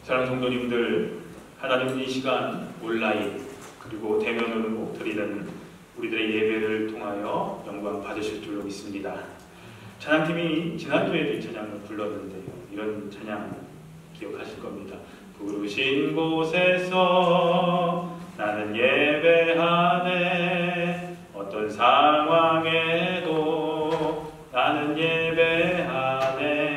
사랑하는 성도님들, 하나님은 이 시간 온라인 그리고 대면으로 드리는 우리들의 예배를 통하여 영광 받으실 줄로 믿습니다. 찬양팀이 지난주에도 이 찬양을 불렀는데요, 이런 찬양 기억하실 겁니다. 부르신 곳에서 나는 예배하네, 어떤 상황에도 나는 예배하네.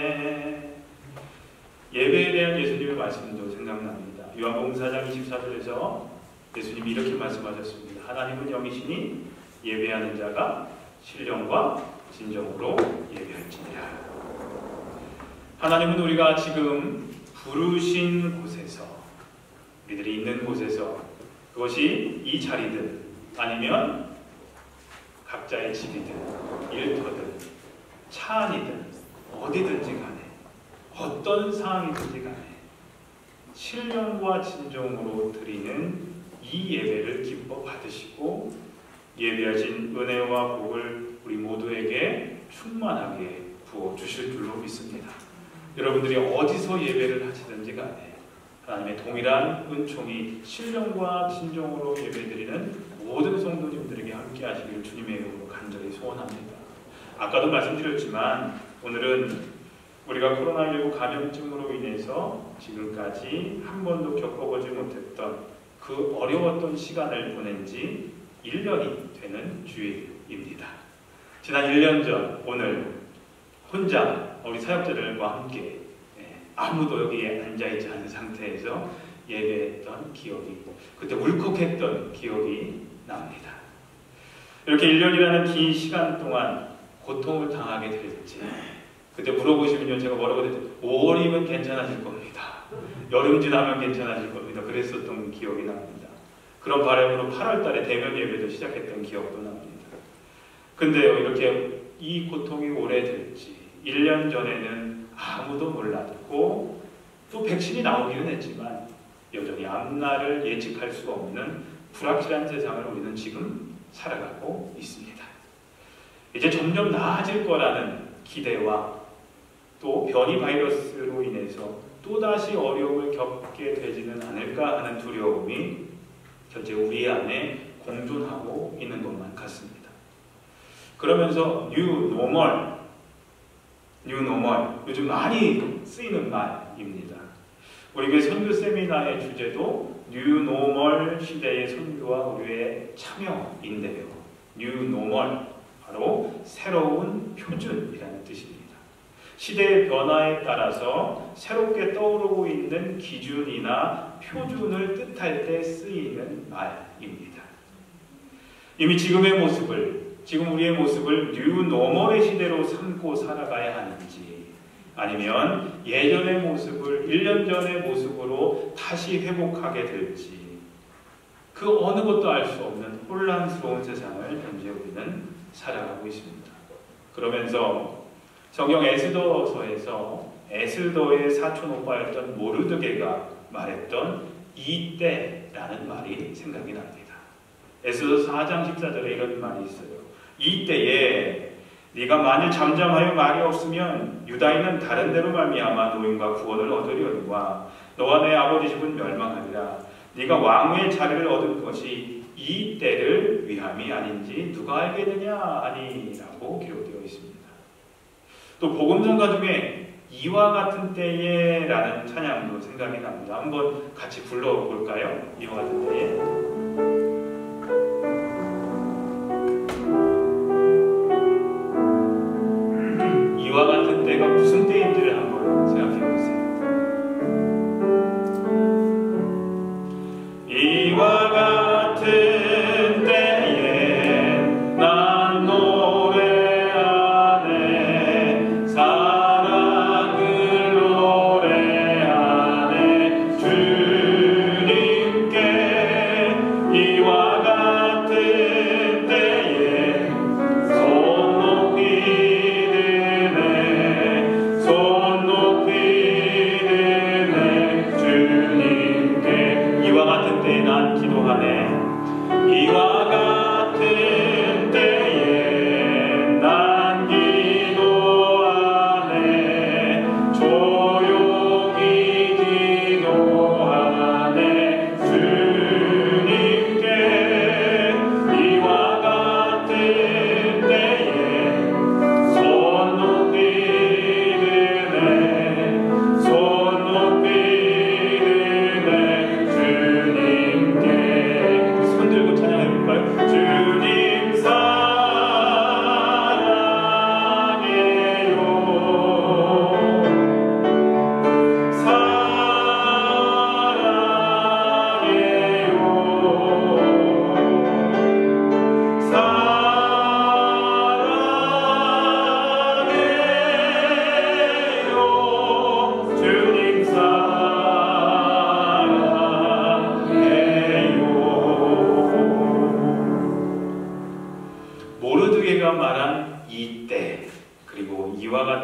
예배에 대한 예수님의 말씀도 생각납니다. 요한복음 4장 24절에서 예수님이 이렇게 말씀하셨습니다. 하나님은 영이시니 예배하는 자가 신령과 진정으로 예배할지니라. 하나님은 우리가 지금 부르신 곳에서, 우리들이 있는 곳에서, 그것이 이 자리든 아니면 각자의 집이든 일터든 차 안이든 어디든지 간에 어떤 상황이든지 간에 신령과 진정으로 드리는 이 예배를 기뻐 받으시고 예배하신 은혜와 복을 우리 모두에게 충만하게 부어주실 줄로 믿습니다. 여러분들이 어디서 예배를 하시든지 간에 하나님의 동일한 은총이 신령과 진정으로 예배드리는 모든 성도님들에게 함께 하시기를 주님의 이름으로 간절히 소원합니다. 아까도 말씀드렸지만 오늘은 우리가 코로나19 감염증으로 인해서 지금까지 한 번도 겪어보지 못했던 그 어려웠던 시간을 보낸 지 1년이 되는 주일입니다. 지난 1년 전 오늘 혼자 우리 사역자들과 함께 아무도 여기에 앉아있지 않은 상태에서 예배했던 기억이, 그때 울컥했던 기억이 납니다. 이렇게 1년이라는 긴 시간 동안 고통을 당하게 될지 그때 물어보시면요, 제가 뭐라고 했죠? 5월이면 괜찮아질 겁니다. 여름 지나면 괜찮아질 겁니다. 그랬었던 기억이 납니다. 그런 바람으로 8월 달에 대면 예배도 시작했던 기억도 납니다. 근데요, 이렇게 이 고통이 오래될지 1년 전에는 아무도 몰랐고 또 백신이 나오기는 했지만 여전히 앞날을 예측할 수 없는 불확실한 세상을 우리는 지금 살아가고 있습니다. 이제 점점 나아질 거라는 기대와 또 변이 바이러스로 인해서 또다시 어려움을 겪게 되지는 않을까 하는 두려움이 현재 우리 안에 공존하고 있는 것만 같습니다. 그러면서 New Normal, 요즘 많이 쓰이는 말입니다. 우리 교회 선교 세미나의 주제도 New Normal 시대의 선교와 우리의 참여인데요. New Normal, 바로 새로운 표준이라는 뜻입니다. 시대의 변화에 따라서 새롭게 떠오르고 있는 기준이나 표준을 뜻할 때 쓰이는 말입니다. 이미 지금 우리의 모습을 뉴 노멀의 시대로 삼고 살아가야 하는지, 아니면 예전의 모습을 1년 전의 모습으로 다시 회복하게 될지, 그 어느 것도 알 수 없는 혼란스러운 세상을 현재 우리는 살아가고 있습니다. 그러면서 성경 에스더서에서 에스더의 사촌 오빠였던 모르드게가 말했던 이때라는 말이 생각이 납니다. 에스더 4장 14절에 이런 말이 있어요. 이때에 네가 만일 잠잠하여 말이 없으면 유다인은 다른 데로 말미암아 노임과 구원을 얻으려니와 너와 내 아버지 집은 멸망하리라. 네가 왕의 자리를 얻은 것이 이 때를 위함이 아닌지 누가 알겠느냐 하니라고 기록되어 있습니다. 또 복음성가 중에 이와 같은 때에 라는 찬양도 생각이 납니다. 한번 같이 불러볼까요? 이와 같은 때에. 이와 같은 때가 무슨 때인지를 한번 생각해 보세요. 이와 같은 때에 난 노래하네, 사랑을 노래하네, 주님께. 이와 같은 때에 손 높이 드네, 손 높이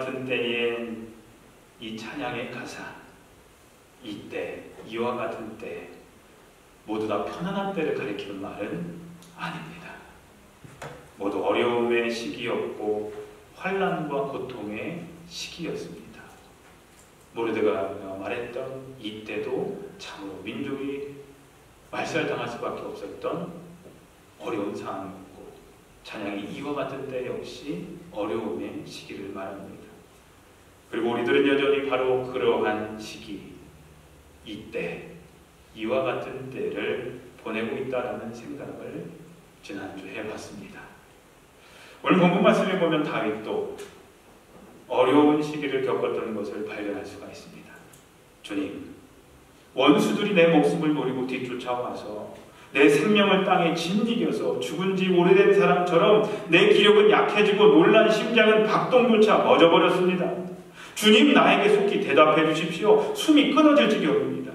같은 때엔 이 찬양의 가사, 이때, 이와 같은 때 모두 다 편안한 때를 가리키는 말은 아닙니다. 모두 어려움의 시기였고 환난과 고통의 시기였습니다. 모르드가 말했던 이때도 참으로 민족이 말살당할 수밖에 없었던 어려운 상황이었고, 찬양이 이와 같은 때 역시 어려움의 시기를 말합니다. 그리고 우리들은 여전히 바로 그러한 시기, 이때, 이와 같은 때를 보내고 있다는 생각을 지난주에 해봤습니다. 오늘 본문 말씀에 보면 다윗도 어려운 시기를 겪었던 것을 발견할 수가 있습니다. 주님, 원수들이 내 목숨을 노리고 뒤쫓아와서 내 생명을 땅에 짓이겨서 죽은 지 오래된 사람처럼 내 기력은 약해지고 놀란 심장은 박동조차 멎어버렸습니다. 주님, 나에게 속히 대답해 주십시오. 숨이 끊어질 지경입니다.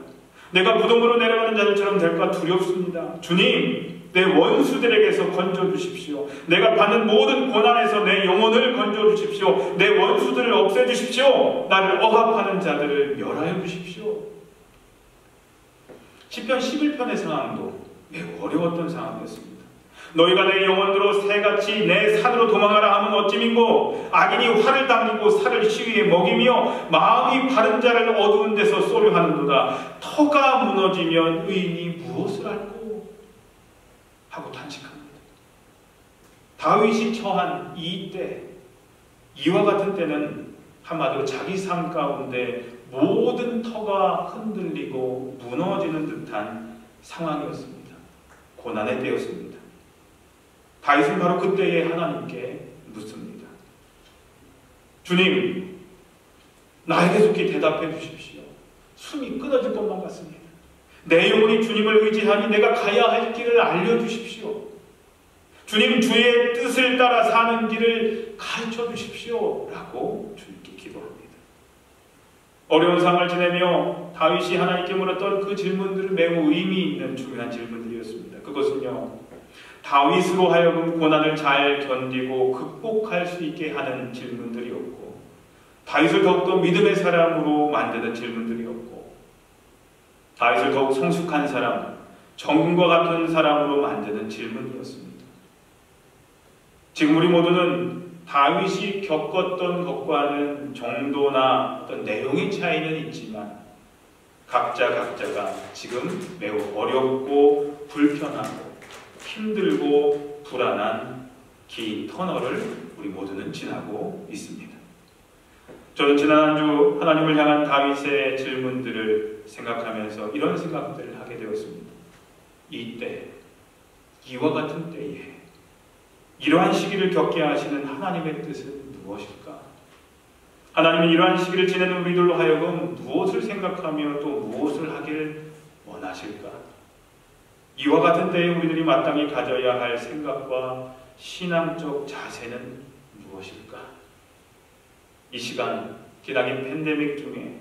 내가 무덤으로 내려가는 자들처럼 될까 두렵습니다. 주님, 내 원수들에게서 건져주십시오. 내가 받는 모든 고난에서 내 영혼을 건져주십시오. 내 원수들을 없애주십시오. 나를 억압하는 자들을 멸하여 주십시오. 시편 11편의 상황도 매우 어려웠던 상황이었습니다. 너희가 내 영혼으로 새같이 내 산으로 도망하라 하면 어찌민고, 악인이 활을 당기고 살을 시위에 먹이며 마음이 바른 자를 어두운 데서 쏘려 하는도다. 터가 무너지면 의인이 무엇을 할꼬 하고 탄식합니다. 다윗이 처한 이때, 이와 같은 때는 한마디로 자기 삶 가운데 모든 터가 흔들리고 무너지는 듯한 상황이었습니다. 고난의 때였습니다. 다윗은 바로 그때에 하나님께 묻습니다. 주님, 나에게 속히 대답해 주십시오. 숨이 끊어질 것만 같습니다. 내 영혼이 주님을 의지하니 내가 가야 할 길을 알려주십시오. 주님, 주의 뜻을 따라 사는 길을 가르쳐 주십시오. 라고 주님께 기도합니다. 어려운 상황을 지내며 다윗이 하나님께 물었던 그 질문들은 매우 의미 있는 중요한 질문들이었습니다. 그것은요, 다윗으로 하여금 고난을 잘 견디고 극복할 수 있게 하는 질문들이었고, 다윗을 더욱더 믿음의 사람으로 만드는 질문들이었고, 다윗을 더욱 성숙한 사람, 정금과 같은 사람으로 만드는 질문이었습니다. 지금 우리 모두는 다윗이 겪었던 것과는 정도나 어떤 내용의 차이는 있지만 각자가 지금 매우 어렵고 불편하고 힘들고 불안한 긴 터널을 우리 모두는 지나고 있습니다. 저는 지난 한 주 하나님을 향한 다윗의 질문들을 생각하면서 이런 생각들을 하게 되었습니다. 이때, 이와 같은 때에 이러한 시기를 겪게 하시는 하나님의 뜻은 무엇일까? 하나님은 이러한 시기를 지내는 우리들로 하여금 무엇을 생각하며 또 무엇을 하길 원하실까? 이와 같은 때에 우리들이 마땅히 가져야 할 생각과 신앙적 자세는 무엇일까? 이 시간, 기나긴 팬데믹 중에,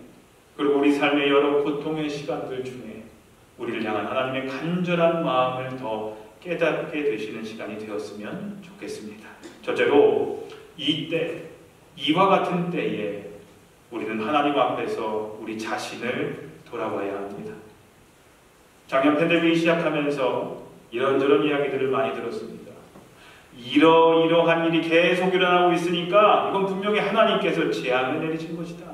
그리고 우리 삶의 여러 고통의 시간들 중에 우리를 향한 하나님의 간절한 마음을 더 깨닫게 되시는 시간이 되었으면 좋겠습니다. 첫째로, 이때, 이와 같은 때에 우리는 하나님 앞에서 우리 자신을 돌아봐야 합니다. 작년 팬데믹이 시작하면서 이런저런 이야기들을 많이 들었습니다. 이러한 일이 계속 일어나고 있으니까 이건 분명히 하나님께서 재앙을 내리신 것이다.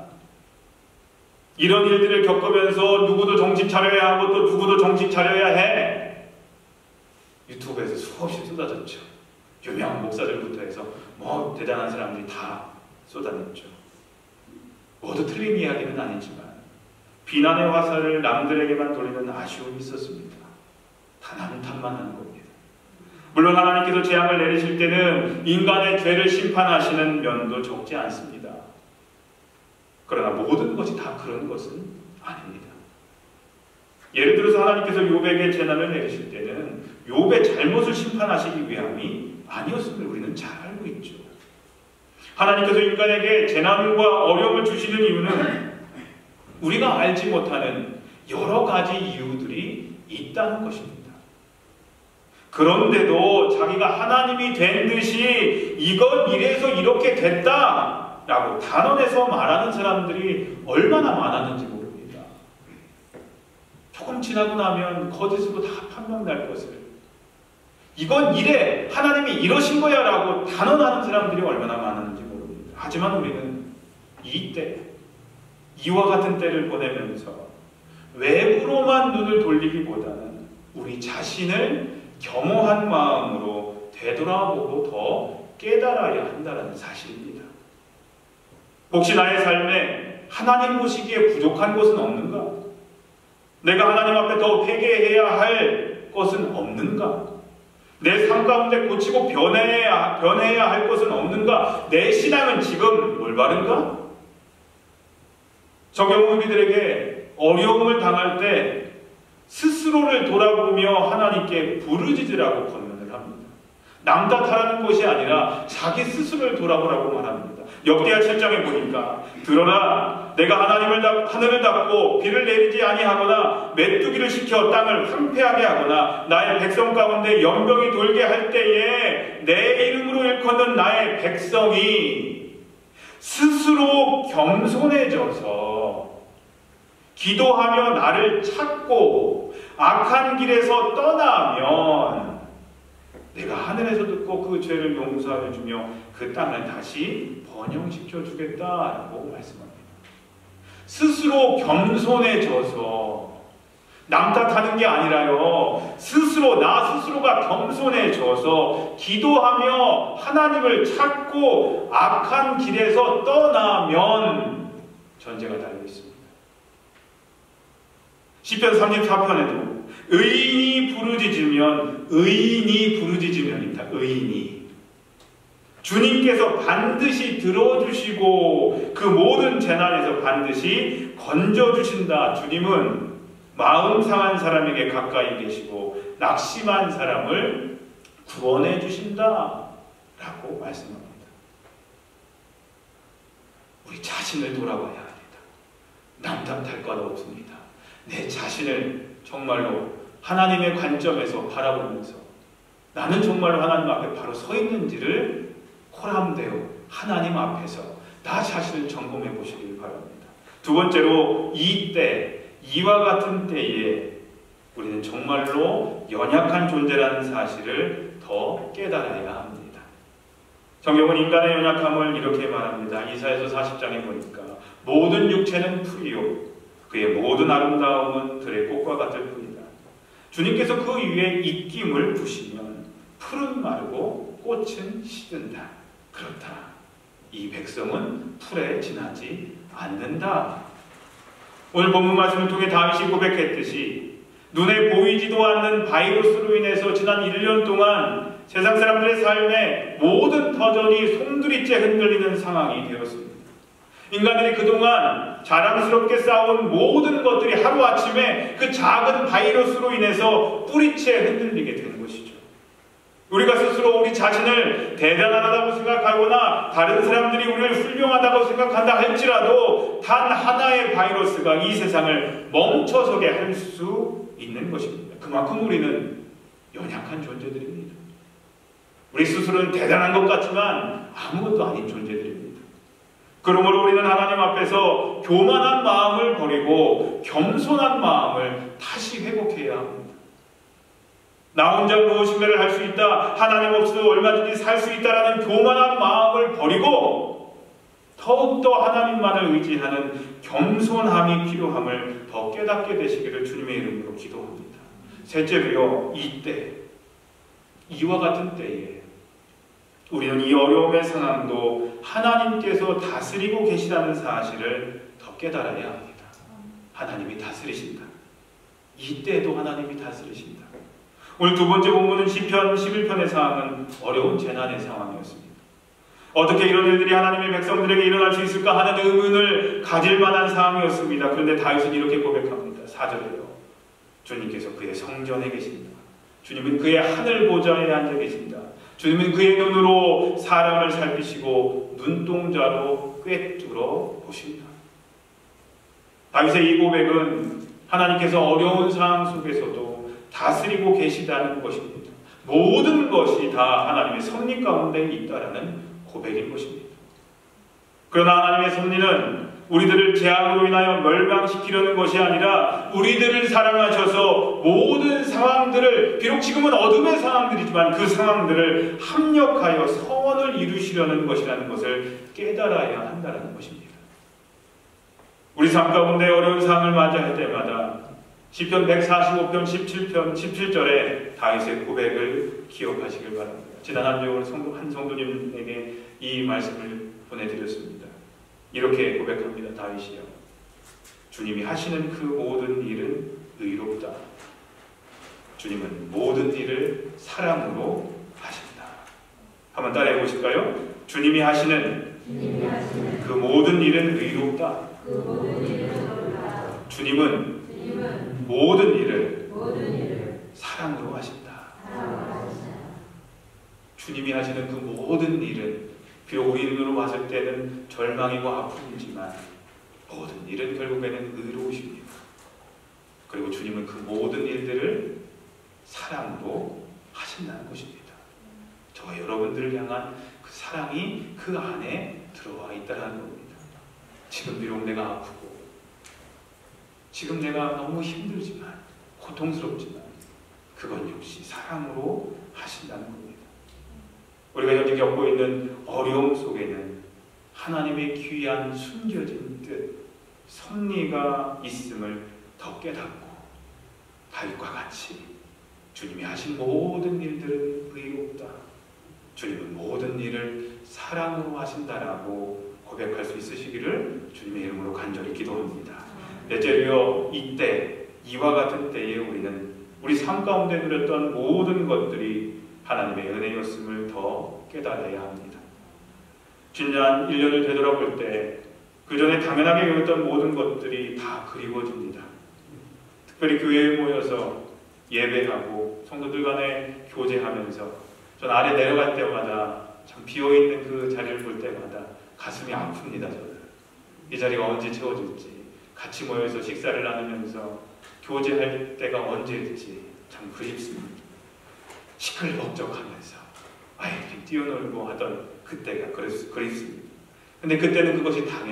이런 일들을 겪으면서 누구도 정신 차려야 하고 또 누구도 정신 차려야 해. 유튜브에서 수없이 쏟아졌죠. 유명한 목사들부터 해서 대단한 사람들이 다 쏟아냈죠. 모두 틀린 이야기는 아니지만 비난의 화살을 남들에게만 돌리는 아쉬움이 있었습니다. 다 남 탓만 하는 겁니다. 물론 하나님께서 재앙을 내리실 때는 인간의 죄를 심판하시는 면도 적지 않습니다. 그러나 모든 것이 다 그런 것은 아닙니다. 예를 들어서 하나님께서 욥에게 재난을 내리실 때는 욥의 잘못을 심판하시기 위함이 아니었음을 우리는 잘 알고 있죠. 하나님께서 인간에게 재난과 어려움을 주시는 이유는 우리가 알지 못하는 여러 가지 이유들이 있다는 것입니다. 그런데도 자기가 하나님이 된 듯이 이건 이래서 이렇게 됐다라고 라고 단언해서 말하는 사람들이 얼마나 많았는지 모릅니다. 조금 지나고 나면 거짓으로 다 판명날 것을, 이건 이래, 하나님이 이러신 거야 라고 단언하는 사람들이 얼마나 많았는지 모릅니다. 하지만 우리는 이때, 이와 같은 때를 보내면서 외부로만 눈을 돌리기보다는 우리 자신을 겸허한 마음으로 되돌아보고 더 깨달아야 한다는 사실입니다. 혹시 나의 삶에 하나님 보시기에 부족한 것은 없는가? 내가 하나님 앞에 더 회개해야 할 것은 없는가? 내 삶 가운데 고치고 변해야 할 것은 없는가? 내 신앙은 지금 올바른가? 적용 우리들에게 어려움을 당할 때 스스로를 돌아보며 하나님께 부르짖으라고 권면을 합니다. 남 탓하라는 것이 아니라 자기 스스로를 돌아보라고 말합니다. 역대하 7장에 보니까 들어라, 내가 하늘을 닫고 비를 내리지 아니하거나 메뚜기를 시켜 땅을 황폐하게 하거나 나의 백성 가운데 연병이 돌게 할 때에 내 이름으로 일컫는 나의 백성이 스스로 겸손해져서 기도하며 나를 찾고 악한 길에서 떠나면 내가 하늘에서 듣고 그 죄를 용서해 주며 그 땅을 다시 번영시켜 주겠다라고 말씀합니다. 스스로 겸손해져서, 남 탓하는 게 아니라요, 나 스스로가 겸손해져서 기도하며 하나님을 찾고 악한 길에서 떠나면 전제가 달려 있습니다. 시편 34편에도 의인이 부르짖으면이다. 의인이 주님께서 반드시 들어주시고 그 모든 재난에서 반드시 건져주신다. 주님은 마음 상한 사람에게 가까이 계시고 낙심한 사람을 구원해 주신다 라고 말씀합니다. 우리 자신을 돌아봐야 합니다. 남 탓할 것 없습니다. 내 자신을 정말로 하나님의 관점에서 바라보면서 나는 정말로 하나님 앞에 바로 서 있는지를 코람되어 하나님 앞에서 나 자신을 점검해 보시길 바랍니다. 두 번째로 이와 같은 때에 우리는 정말로 연약한 존재라는 사실을 더 깨달아야 합니다. 성경은 인간의 연약함을 이렇게 말합니다. 이사야서 40장에 보니까 모든 육체는 풀이요 그의 모든 아름다움은 들의 꽃과 같을 뿐이다. 주님께서 그 위에 입김을 부시면 풀은 마르고 꽃은 시든다. 그렇다. 이 백성은 풀에 지나지 않는다. 오늘 본문 말씀을 통해 다윗이 고백했듯이 눈에 보이지도 않는 바이러스로 인해서 지난 1년 동안 세상 사람들의 삶에 모든 터전이 송두리째 흔들리는 상황이 되었습니다. 인간들이 그동안 자랑스럽게 쌓아온 모든 것들이 하루아침에 그 작은 바이러스로 인해서 뿌리째 흔들리게 된 것이죠. 우리가 스스로 우리 자신을 대단하다고 생각하거나 다른 사람들이 우리를 훌륭하다고 생각한다 할지라도 단 하나의 바이러스가 이 세상을 멈춰서게 할 수 있는 것입니다. 그만큼 우리는 연약한 존재들입니다. 우리 스스로는 대단한 것 같지만 아무것도 아닌 존재들입니다. 그러므로 우리는 하나님 앞에서 교만한 마음을 버리고 겸손한 마음을 다시 회복해야 합니다. 나 혼자 무엇인가를 할 수 있다, 하나님 없이도 얼마든지 살 수 있다라는 교만한 마음을 버리고 더욱더 하나님만을 의지하는 겸손함이 필요함을 더 깨닫게 되시기를 주님의 이름으로 기도합니다. 셋째로요, 이와 같은 때에 우리는 이 어려움의 상황도 하나님께서 다스리고 계시다는 사실을 더 깨달아야 합니다. 하나님이 다스리신다. 이때도 하나님이 다스리신다. 오늘 두 번째 본문은 시편 11편의 상황은 어려운 재난의 상황이었습니다. 어떻게 이런 일들이 하나님의 백성들에게 일어날 수 있을까 하는 의문을 가질 만한 상황이었습니다. 그런데 다윗은 이렇게 고백합니다. 4절에요. 주님께서 그의 성전에 계신다. 주님은 그의 하늘 보좌에 앉아 계신다. 주님은 그의 눈으로 사람을 살피시고 눈동자로 꿰뚫어 보신다. 다윗의 이 고백은 하나님께서 어려운 상황 속에서도 다스리고 계시다는 것입니다. 모든 것이 다 하나님의 섭리 가운데 있다라는 고백인 것입니다. 그러나 하나님의 섭리는 우리들을 재앙으로 인하여 멸망시키려는 것이 아니라 우리들을 사랑하셔서 모든 상황들을, 비록 지금은 어둠의 상황들이지만 그 상황들을 합력하여 선을 이루시려는 것이라는 것을 깨달아야 한다는 것입니다. 우리 삶 가운데 어려운 상황을 맞이할 때마다 시편 145편 17편 17절에 다윗의 고백을 기억하시길 바랍니다. 지난 한 주에 한 성도님에게 이 말씀을 보내드렸습니다. 이렇게 고백합니다. 다윗이요, 주님이 하시는 그 모든 일은 의롭다. 주님은 모든 일을 사랑으로 하신다. 한번 따라해 보실까요? 주님이 하시는 그 모든 일은 의롭다. 주님은 모든 일을 사랑으로 하신다. 주님이 하시는 그 모든 일은 비록 우리 눈으로 봤을 때는 절망이고 아픔이지만 모든 일은 결국에는 의로우십니다. 그리고 주님은 그 모든 일들을 사랑으로 하신다는 것입니다. 저와 여러분들을 향한 그 사랑이 그 안에 들어와 있다는 겁니다. 지금 비록 내가 아프고 지금 내가 너무 힘들지만 고통스럽지만 그건 역시 사랑으로 하신다는 겁니다. 우리가 현재 겪고 있는 어려움 속에는 하나님의 귀한 숨겨진 뜻, 섭리가 있음을 더 깨닫고 다윗과 같이 주님이 하신 모든 일들은 의롭다. 주님은 모든 일을 사랑으로 하신다라고 고백할 수 있으시기를 주님의 이름으로 간절히 기도합니다. 넷째로요, 이때 이와 같은 때에 우리는 우리 삶 가운데 누렸던 모든 것들이 하나님의 은혜였음을 더 깨달아야 합니다. 지난 1년을 되돌아볼 때 그 전에 당연하게 여겼던 모든 것들이 다 그리워집니다. 특별히 교회에 모여서 예배하고 성도들 간에 교제하면서 전 아래 내려갈 때마다 참 비어있는 그 자리를 볼 때마다 가슴이 아픕니다. 저는 이 자리가 언제 채워질지, 같이 모여서 식사를 나누면서 교제할 때가 언제일지 참 그립습니다. 시끌벅적하면서 아이들이 뛰어놀고 하던 그때가 그립습니다. 근데 그때는 그것이 당연